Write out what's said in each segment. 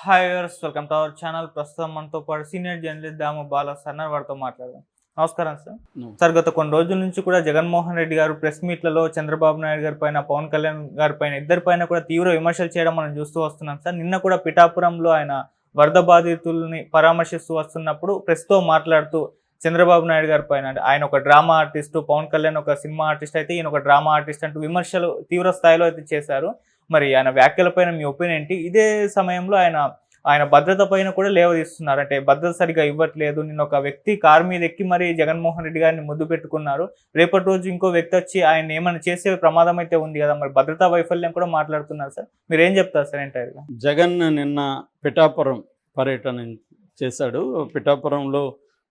Hi viewers, welcome to our channel. ప్రస్తుతం మనతో పాటు సీనియర్ జర్నలిస్ట్ దాము బాలా సార్ వారితో మాట్లాడదాం. నమస్కారం సార్. సార్, గత కొన్ని రోజుల నుంచి కూడా జగన్మోహన్ రెడ్డి గారు ప్రెస్ మీట్లలో చంద్రబాబు నాయుడు గారి పైన, పవన్ కళ్యాణ్ గారి పైన, ఇద్దరి పైన కూడా తీవ్ర విమర్శలు చేయడం మనం చూస్తూ వస్తున్నాం సార్. నిన్న కూడా పిఠాపురంలో ఆయన వరద బాధితుల్ని పరామర్శిస్తూ వస్తున్నప్పుడు ప్రెస్తో మాట్లాడుతూ చంద్రబాబు నాయుడు గారి పైన, ఆయన ఒక డ్రామా ఆర్టిస్టు, పవన్ కళ్యాణ్ ఒక సినిమా ఆర్టిస్ట్ అయితే ఈయన ఒక డ్రామా ఆర్టిస్ట్ అంటూ విమర్శలు తీవ్ర స్థాయిలో అయితే చేశారు. మరి ఆయన వ్యాఖ్యలపైన మీ ఒపీనియన్ ఏంటి? ఇదే సమయంలో ఆయన భద్రత పైన కూడా లేవదీస్తున్నారు. అంటే భద్రత సరిగా ఇవ్వట్లేదు. నిన్న ఒక వ్యక్తి కారు మీద ఎక్కి మరి జగన్మోహన్ రెడ్డి గారిని ముద్దు పెట్టుకున్నారు. రేపటి రోజు ఇంకో వ్యక్తి వచ్చి ఆయన ఏమైనా చేసే ప్రమాదం అయితే ఉంది కదా, మరి భద్రతా వైఫల్యం కూడా మాట్లాడుతున్నారు సార్. మీరు ఏం చెప్తారు సార్ ఎంటైర్గా? జగన్ నిన్న పిఠాపురం పర్యటన చేశాడు. పిఠాపురంలో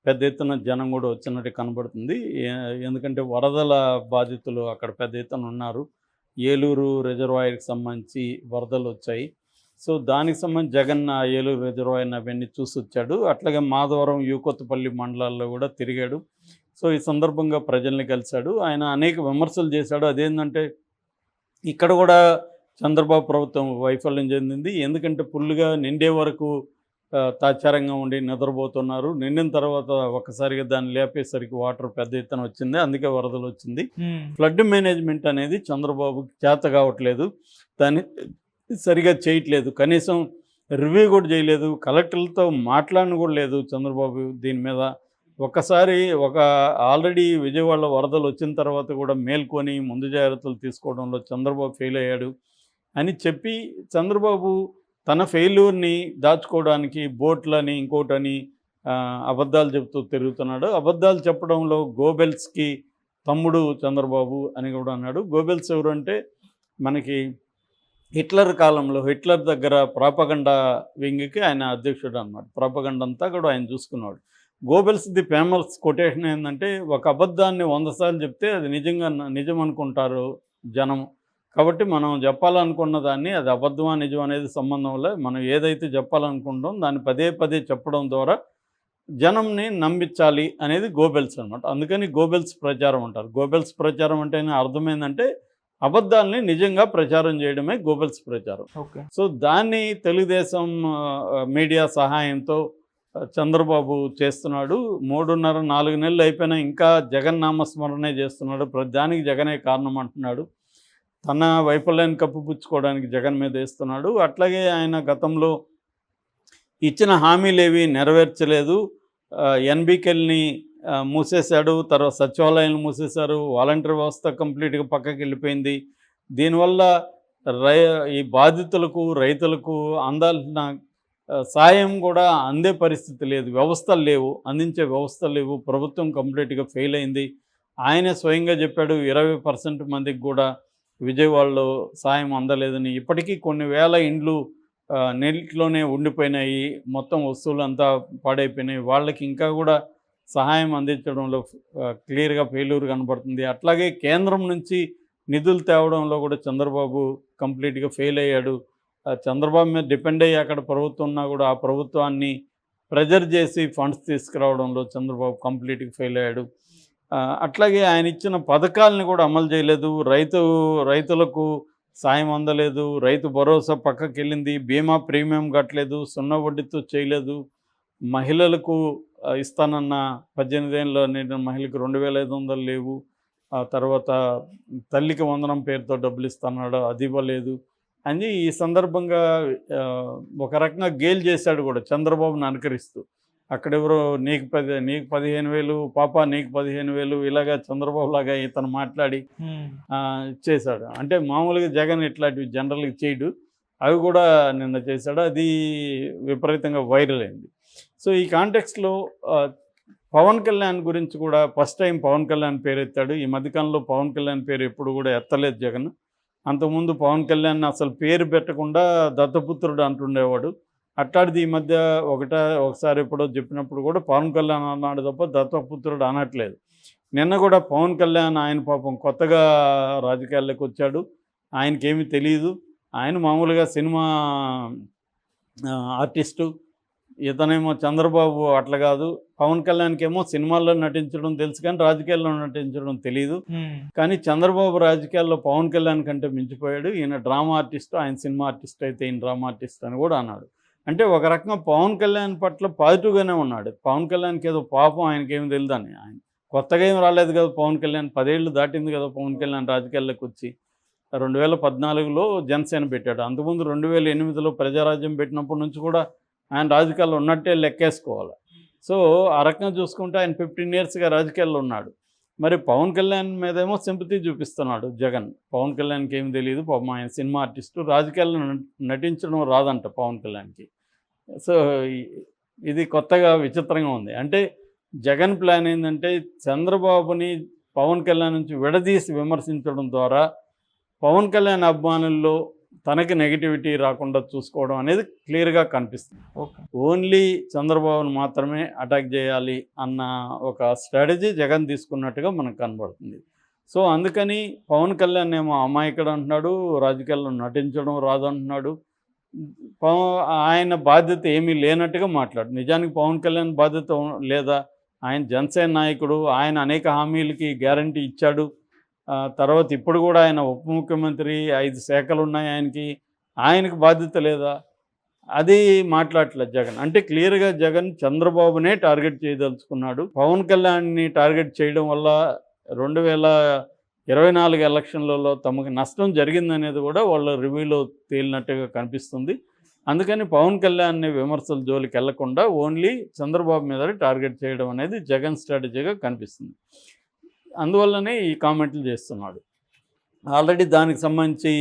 పెద్ద ఎత్తున జనం కూడా వచ్చినట్టు కనబడుతుంది. ఎందుకంటే వరదల బాధితులు అక్కడ పెద్ద ఎత్తున ఉన్నారు. ఏలూరు రిజర్వాయర్కి సంబంధించి వరదలు వచ్చాయి. సో దానికి సంబంధించి జగన్ ఆ ఏలూరు రిజర్వాయర్ని అవన్నీ చూసి వచ్చాడు. అట్లాగే మాధవరం, యూకొత్తపల్లి మండలాల్లో కూడా తిరిగాడు. సో ఈ సందర్భంగా ప్రజల్ని కలిశాడు. ఆయన అనేక విమర్శలు చేశాడు. అదేంటంటే ఇక్కడ కూడా చంద్రబాబు ప్రభుత్వం వైఫల్యం చెందింది. ఎందుకంటే ఫుల్గా నిండే వరకు తాచారంగా ఉండి నిద్రపోతున్నారు. నిండిన తర్వాత ఒక్కసారిగా దాన్ని లేపేసరికి వాటర్ పెద్ద ఎత్తున వచ్చింది. అందుకే వరదలు వచ్చింది. ఫ్లడ్ మేనేజ్మెంట్ అనేది చంద్రబాబుకి చేత కావట్లేదు. దాన్ని సరిగా చేయట్లేదు. కనీసం రివ్యూ కూడా చేయలేదు. కలెక్టర్లతో మాట్లాడిన కూడా లేదు చంద్రబాబు దీని మీద. ఒక్కసారి ఆల్రెడీ విజయవాడలో వరదలు వచ్చిన తర్వాత కూడా మేల్కొని ముందు జాగ్రత్తలు తీసుకోవడంలో చంద్రబాబు ఫెయిల్ అయ్యాడు అని చెప్పి చంద్రబాబు తన ఫెయిల్యూర్ని దాచుకోవడానికి బోట్లని ఇంకోటని అబద్ధాలు చెబుతూ తిరుగుతున్నాడు. అబద్ధాలు చెప్పడంలో గోబెల్స్కి తమ్ముడు చంద్రబాబు అని కూడా అన్నాడు. గోబెల్స్ ఎవరు అంటే మనకి హిట్లర్ కాలంలో హిట్లర్ దగ్గర ప్రాపగండా వింగ్కి ఆయన అధ్యక్షుడు అన్నమాట. ప్రాపగండా అంతా కూడా ఆయన చూసుకున్నాడు. గోబెల్స్ది ఫేమస్ కొటేషన్ ఏంటంటే, ఒక అబద్ధాన్ని 100 సార్లు చెప్తే అది నిజం అనుకుంటారు జనం. కాబట్టి మనం చెప్పాలనుకున్న దాన్ని అది అబద్ధమా నిజం అనేది సంబంధం వల్ల మనం ఏదైతే చెప్పాలనుకుంటాం దాన్ని పదే పదే చెప్పడం ద్వారా జనంని నమ్మించాలి అనేది గోబెల్స్ అనమాట. అందుకని గోబెల్స్ ప్రచారం అంటారు. గోబెల్స్ ప్రచారం అంటేనే అర్థమైందంటే అబద్ధాలని నిజంగా ప్రచారం చేయడమే గోబెల్స్ ప్రచారం. సో దాన్ని తెలుగుదేశం మీడియా సహాయంతో చంద్రబాబు చేస్తున్నాడు. 3.5-4 నెలలు అయిపోయినా ఇంకా జగన్ నామస్మరణే చేస్తున్నాడు. దానికి జగనే కారణం అంటున్నాడు. తన వైఫల్యాన్ని కప్పిపుచ్చుకోవడానికి జగన్ మీద వేస్తున్నాడు. అట్లాగే ఆయన గతంలో ఇచ్చిన హామీలేవి నెరవేర్చలేదు. ఎన్బికెల్ని మూసేశాడు. తర్వాత సచివాలయాన్ని మూసేశారు. వాలంటీర్ వ్యవస్థ కంప్లీట్గా పక్కకి వెళ్ళిపోయింది. దీనివల్ల ఈ బాధితులకు, రైతులకు అందాల్సిన సాయం కూడా అందే పరిస్థితి లేదు. వ్యవస్థలు లేవు, అందించే వ్యవస్థలు లేవు. ప్రభుత్వం కంప్లీట్గా ఫెయిల్ అయింది. ఆయనే స్వయంగా చెప్పాడు 20% మందికి కూడా విజయవాడలో సాయం అందలేదని. ఇప్పటికీ కొన్ని వేల ఇండ్లు నీటిలోనే ఉండిపోయినాయి. మొత్తం వస్తువులు అంతా పాడైపోయినాయి. వాళ్ళకి ఇంకా కూడా సహాయం అందించడంలో క్లియర్గా ఫెయిల్యూర్ కనబడుతుంది. అట్లాగే కేంద్రం నుంచి నిధులు తేవడంలో కూడా చంద్రబాబు కంప్లీట్గా ఫెయిల్ అయ్యాడు. చంద్రబాబు మీద డిపెండ్ అయ్యి అక్కడ ప్రభుత్వం ఉన్నా కూడా ఆ ప్రభుత్వాన్ని ప్రెజర్ చేసి ఫండ్స్ తీసుకురావడంలో చంద్రబాబు కంప్లీట్గా ఫెయిల్ అయ్యాడు. అట్లాగే ఆయన ఇచ్చిన పథకాలని కూడా అమలు చేయలేదు. రైతులకు సాయం అందలేదు. రైతు భరోసా పక్కకి వెళ్ళింది. బీమా ప్రీమియం కట్టలేదు. 0 వడ్డీతో చేయలేదు. మహిళలకు ఇస్తానన్న 18 ఏళ్ళ నిండిన మహిళలకు 2,500 లేవు. ఆ తర్వాత తల్లికి వందనం పేరుతో డబ్బులు ఇస్తున్నాడు, అది ఇవ్వలేదు అని ఈ సందర్భంగా ఒక రకంగా గేల్ చేశాడు కూడా చంద్రబాబుని అనుకరిస్తూ. అక్కడెవరో నీకు 15,000, పాప నీకు 15,000 ఇలాగా చంద్రబాబు లాగా ఇతను మాట్లాడి చేశాడు. అంటే మామూలుగా జగన్ ఇట్లాంటివి జనరల్గా చేయడు, అవి కూడా నిన్న చేశాడు. అది విపరీతంగా వైరల్ అయింది. సో ఈ కాంటెక్స్లో పవన్ కళ్యాణ్ గురించి కూడా ఫస్ట్ టైం పవన్ కళ్యాణ్ పేరు ఎత్తాడు. ఈ మధ్యకాలంలో పవన్ కళ్యాణ్ పేరు ఎప్పుడు కూడా ఎత్తలేదు జగన్. అంతకుముందు పవన్ కళ్యాణ్ అసలు పేరు పెట్టకుండా దత్తపుత్రుడు అంటుండేవాడు. అట్లాంటిది ఈ మధ్య ఒకసారి ఎప్పుడో చెప్పినప్పుడు కూడా పవన్ కళ్యాణ్ అన్నాడు తప్ప దత్తపుత్రుడు అనట్లేదు. నిన్న కూడా పవన్ కళ్యాణ్ ఆయన పాపం కొత్తగా రాజకీయాల్లోకి వచ్చాడు. ఆయనకేమీ తెలియదు. ఆయన మామూలుగా సినిమా ఆర్టిస్టు. ఇతనేమో చంద్రబాబు అట్లా కాదు. పవన్ కళ్యాణ్కి ఏమో సినిమాల్లో నటించడం తెలుసు కానీ రాజకీయాల్లో నటించడం తెలియదు. కానీ చంద్రబాబు రాజకీయాల్లో పవన్ కళ్యాణ్ కంటే మించిపోయాడు. ఈయన డ్రామా ఆర్టిస్ట్, ఆయన సినిమా ఆర్టిస్ట్ అయితే ఈయన డ్రామా ఆర్టిస్ట్ అని కూడా అన్నాడు. అంటే ఒక రకంగా పవన్ కళ్యాణ్ పట్ల పాజిటివ్గానే ఉన్నాడు. పవన్ కళ్యాణ్కి ఏదో పాపం ఆయనకేమి తెలియదని, ఆయన కొత్తగా ఏం రాలేదు కదా పవన్ కళ్యాణ్, 10 ఏళ్ళు దాటింది కదా పవన్ కళ్యాణ్ రాజకీయాల్లోకి వచ్చి. 2014లో జనసేన పెట్టాడు. అంతకుముందు 2008లో ప్రజారాజ్యం పెట్టినప్పటి నుంచి కూడా ఆయన రాజకీయాల్లో ఉన్నట్టే లెక్కేసుకోవాలి. సో ఆ రకంగా చూసుకుంటే ఆయన 15 ఇయర్స్గా రాజకీయాల్లో ఉన్నాడు. మరి పవన్ కళ్యాణ్ మీదేమో సింపతి చూపిస్తున్నాడు జగన్. పవన్ కళ్యాణ్కి ఏమి తెలియదు, పాపం ఆయన సినిమా ఆర్టిస్టు, రాజకీయాల్లో నటించడం రాదంట పవన్ కళ్యాణ్కి. సో ఇది కొత్తగా విచిత్రంగా ఉంది. అంటే జగన్ ప్లాన్ ఏంటంటే చంద్రబాబుని పవన్ కళ్యాణ్ నుంచి విడదీసి విమర్శించడం ద్వారా పవన్ కళ్యాణ్ అభిమానుల్లో తనకి నెగిటివిటీ రాకుండా చూసుకోవడం అనేది క్లియర్గా కనిపిస్తుంది. ఓన్లీ చంద్రబాబును మాత్రమే అటాక్ చేయాలి అన్న ఒక స్ట్రాటజీ జగన్ తీసుకున్నట్టుగా మనకు కనబడుతుంది. సో అందుకని పవన్ కళ్యాణ్ ఏమో అమాయకుడు అంటున్నాడు, రాజకీయాల్లో నటించడం రాదంటున్నాడు, ఆయన బాధ్యత ఏమీ లేనట్టుగా మాట్లాడు. నిజానికి పవన్ కళ్యాణ్ బాధ్యత లేదా? ఆయన జనసేన నాయకుడు, ఆయన అనేక హామీలకి గ్యారంటీ ఇచ్చాడు. తర్వాత ఇప్పుడు కూడా ఆయన ఉప ముఖ్యమంత్రి, 5 శాఖలు ఉన్నాయి ఆయనకి బాధ్యత లేదా? అది మాట్లాడట్లేదు జగన్. అంటే క్లియర్గా జగన్ చంద్రబాబునే టార్గెట్ చేయదలుచుకున్నాడు. పవన్ కళ్యాణ్ని టార్గెట్ చేయడం వల్ల 2024 ఎలక్షన్లలో తమకు నష్టం జరిగిందనేది కూడా వాళ్ళ రివ్యూలో తేలినట్టుగా కనిపిస్తుంది. అందుకని పవన్ కళ్యాణ్ని విమర్శల జోలికి వెళ్లకుండా ఓన్లీ చంద్రబాబు మీద టార్గెట్ చేయడం అనేది జగన్ స్ట్రాటజీగా కనిపిస్తుంది. అందువల్లనే ఈ కామెంట్లు చేస్తున్నాడు. ఆల్రెడీ దానికి సంబంధించి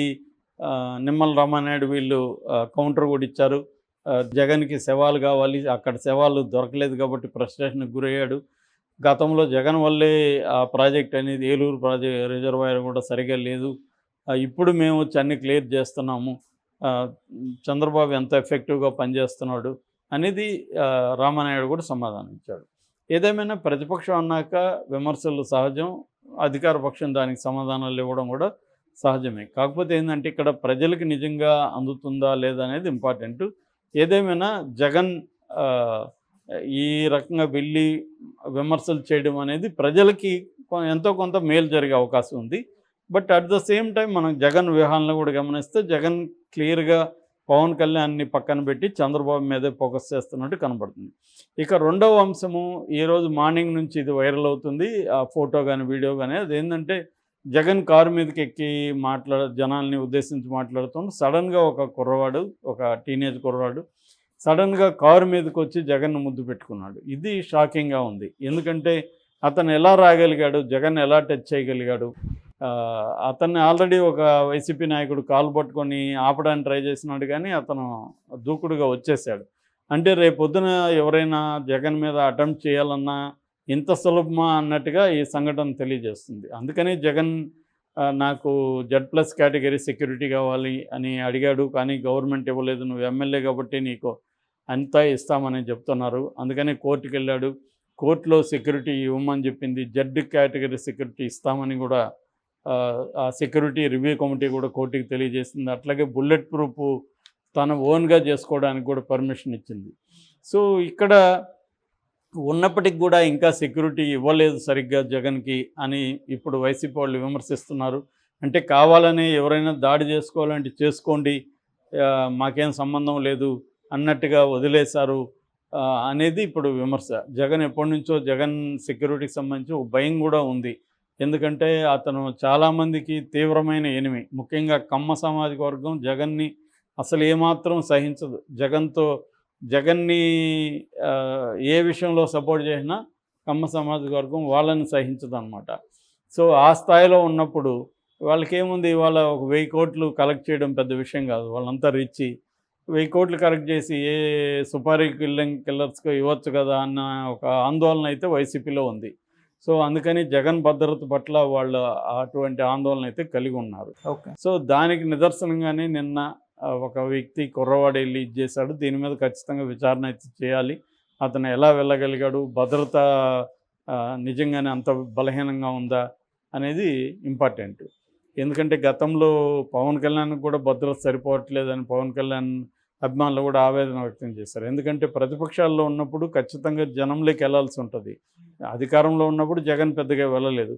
నిమ్మల రామానాయుడు వీళ్ళు కౌంటర్ కూడా ఇచ్చారు. జగన్కి శవాలు కావాలి, అక్కడ శవాలు దొరకలేదు కాబట్టి ఫ్రస్ట్రేషన్కి గురయ్యాడు. గతంలో జగన్ వల్లే ఆ ప్రాజెక్ట్ అనేది ఏలూరు రిజర్వాయర్ కూడా సరిగా లేదు, ఇప్పుడు మేము వచ్చి అన్ని క్లియర్ చేస్తున్నాము, చంద్రబాబు ఎంత ఎఫెక్టివ్గా పనిచేస్తున్నాడు అనేది రామానాయుడు కూడా సమాధానం ఇచ్చాడు. ఏదేమైనా ప్రతిపక్షం అన్నాక విమర్శలు సహజం, అధికార పక్షం దానికి సమాధానాలు ఇవ్వడం కూడా సహజమే. కాకపోతే ఏంటంటే ఇక్కడ ప్రజలకు నిజంగా అందుతుందా లేదా అనేది ఇంపార్టెంట్. ఏదేమైనా జగన్ ఈ రకంగా వెళ్ళి విమర్శలు చేయడం అనేది ప్రజలకి ఎంతో కొంత మేలు జరిగే అవకాశం ఉంది. But at the same time మనం జగన్ వ్యూహాలను కూడా గమనిస్తే జగన్ క్లియర్గా పవన్ కళ్యాణ్ని పక్కన పెట్టి చంద్రబాబు మీదే ఫోకస్ చేస్తున్నట్టు కనబడుతుంది. ఇక రెండవ అంశము, ఈరోజు మార్నింగ్ నుంచి ఇది వైరల్ అవుతుంది, ఆ ఫోటో కానీ వీడియో కానీ. అదేంటంటే జగన్ కారు మీదకి ఎక్కి జనాల్ని ఉద్దేశించి మాట్లాడుతూ సడన్గా ఒక కుర్రవాడు, ఒక టీనేజ్ కుర్రవాడు సడన్గా కారు మీదకి వచ్చి జగన్ను ముద్దు పెట్టుకున్నాడు. ఇది షాకింగ్గా ఉంది. ఎందుకంటే అతను ఎలా రాగలిగాడు, జగన్ ఎలా టచ్ చేయగలిగాడు? అతన్ని ఆల్రెడీ ఒక వైసీపీ నాయకుడు కాలు పట్టుకొని ఆపడానికి ట్రై చేసినాడు, కానీ అతను దూకుడుగా వచ్చేసాడు. అంటే రేపొద్దున ఎవరైనా జగన్ మీద అటెంప్ట్ చేయాలన్నా ఇంత సులభమా అన్నట్టుగా ఈ సంఘటన తెలియజేస్తుంది. అందుకని జగన్ నాకు Z+ కేటగిరీ సెక్యూరిటీ కావాలి అని అడిగాడు, కానీ గవర్నమెంట్ ఇవ్వలేదు, నువ్వు ఎమ్మెల్యే కాబట్టి నీకు అంతా ఇస్తామని చెప్తున్నారు. అందుకని కోర్టుకు వెళ్ళాడు, కోర్టులో సెక్యూరిటీ ఇవ్వమని చెప్పింది, Z కేటగిరీ సెక్యూరిటీ ఇస్తామని కూడా ఆ సెక్యూరిటీ రివ్యూ కమిటీ కూడా కోర్టుకి తెలియజేసింది. అట్లాగే బుల్లెట్ ప్రూఫ్ తన ఓన్గా చేసుకోవడానికి కూడా పర్మిషన్ ఇచ్చింది. సో ఇక్కడ ఉన్నప్పటికి కూడా ఇంకా సెక్యూరిటీ ఇవ్వలేదు సరిగ్గా జగన్కి అని ఇప్పుడు వైసీపీ వాళ్ళు విమర్శిస్తున్నారు. అంటే కావాలని ఎవరైనా దాడి చేసుకోవాలంటే చేసుకోండి, మాకేం సంబంధం లేదు అన్నట్టుగా వదిలేశారు అనేది ఇప్పుడు విమర్శ. జగన్ ఎప్పటి నుంచో జగన్ సెక్యూరిటీకి సంబంధించి ఒక భయం కూడా ఉంది. ఎందుకంటే అతను చాలామందికి తీవ్రమైన ఎనిమి, ముఖ్యంగా కమ్మ సామాజిక వర్గం జగన్ని అసలు ఏమాత్రం సహించదు. జగన్ని ఏ విషయంలో సపోర్ట్ చేసినా కమ్మ సామాజిక వర్గం వాళ్ళని సహించదు అన్నమాట. సో ఆ స్థాయిలో ఉన్నప్పుడు వాళ్ళకేముంది, వాళ్ళ ఒక 1000 కోట్లు కలెక్ట్ చేయడం పెద్ద విషయం కాదు. వాళ్ళంతా రిచ్, 1000 కోట్లు కలెక్ట్ చేసి ఏ సుపారీ కిల్లర్స్కో ఇవ్వచ్చు కదా అన్న ఒక ఆందోళన అయితే వైసీపీలో ఉంది. సో అందుకని జగన్ భద్రత పట్ల వాళ్ళు అటువంటి ఆందోళన అయితే కలిగి ఉన్నారు. సో దానికి నిదర్శనంగానే నిన్న ఒక వ్యక్తి కుర్రవాడు వెళ్ళి ఇది చేశాడు. దీని మీద ఖచ్చితంగా విచారణ అయితే చేయాలి. అతను ఎలా వెళ్ళగలిగాడు, భద్రత నిజంగానే అంత బలహీనంగా ఉందా అనేది ఇంపార్టెంట్. ఎందుకంటే గతంలో పవన్ కళ్యాణ్కి కూడా భద్రత సరిపోవట్లేదని పవన్ కళ్యాణ్ అభిమానులు కూడా ఆవేదన వ్యక్తం చేశారు. ఎందుకంటే ప్రతిపక్షాల్లో ఉన్నప్పుడు ఖచ్చితంగా జనంలోకి వెళ్లాల్సి ఉంటుంది. అధికారంలో ఉన్నప్పుడు జగన్ పెద్దగా వెళ్ళలేదు.